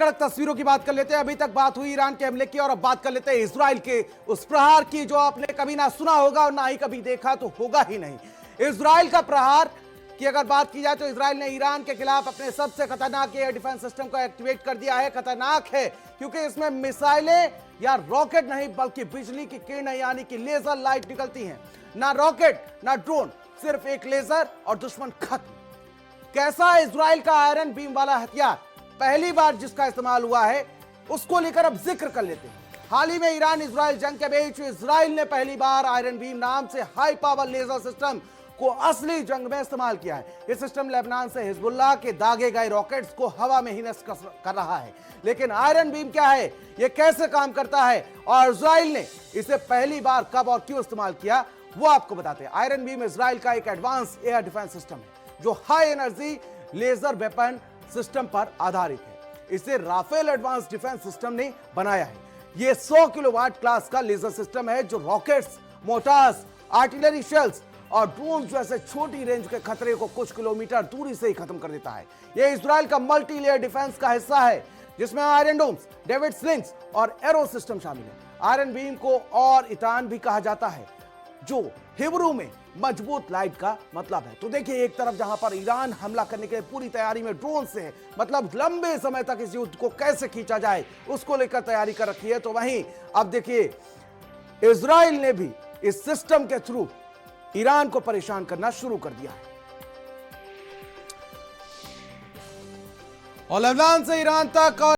कड़क तस्वीरों की बात कर लेते हैं। अभी तक बात हुई ईरान के हमले की और अब बात कर लेते हैं इजराइल के उस प्रहार की जो आपने कभी ना सुना होगा और ना ही कभी देखा तो होगा ही नहीं। इजराइल का प्रहार की अगर बात की जाए तो इजराइल ने ईरान के खिलाफ अपने सबसे खतरनाक एयर डिफेंस सिस्टम को एक्टिवेट कर दिया है। खतरनाक है क्योंकि इसमें मिसाइलें या रॉकेट नहीं बल्कि बिजली की किरणें यानी कि लेजर लाइट निकलती हैं। ना रॉकेट ना ड्रोन, सिर्फ एक लेजर और दुश्मन खत्म। कैसा है इजराइल का आयरन बीम वाला हथियार, पहली बार जिसका इस्तेमाल हुआ है उसको लेकर अब जिक्र कर लेते हैं। हाल ही में ईरान इजराइल जंग के बीच इजराइल ने पहली बार आयरन बीम नाम से हाई पावर लेजर सिस्टम को असली जंग में इस्तेमाल किया है। यह सिस्टम लेबनान से हिजबुल्लाह के दागे गए रॉकेट्स को हवा में ही नष्ट कर रहा है। लेकिन आयरन बीम क्या है, यह कैसे काम करता है और इजराइल ने इसे पहली बार कब और क्यों इस्तेमाल किया वो आपको बताते हैं। आयरन बीम इजराइल का एक एडवांस एयर डिफेंस सिस्टम है जो high energy laser weapon system पर आधारित है। इसे राफेल एडवांस डिफेंस सिस्टम ने बनाया है। यह 100 किलोवाट क्लास का लेजर सिस्टम है जो रॉकेट्स, मोटार्स, आर्टिलरी शेल्स और ड्रोन जैसे छोटी रेंज के खतरे को कुछ किलोमीटर दूरी से ही खत्म कर देता है। यह इजराइल का मल्टी लेयर डिफेंस का हिस्सा है जिसमें आयरन डोम्स, डेविड स्लिंग्स और एरो सिस्टम शामिल है। आयरन बीम को और इतान भी कहा जाता है जो हिब्रू में मजबूत लाइट का मतलब है। तो देखिए, एक तरफ जहां पर ईरान हमला करने के लिए पूरी तैयारी में ड्रोन से है, मतलब लंबे समय तक इस युद्ध को कैसे खींचा जाए उसको लेकर तैयारी कर रखी है, तो वहीं अब देखिए इजराइल ने भी इस सिस्टम के थ्रू ईरान को परेशान करना शुरू कर दिया है। और लेबनान से ईरान तक और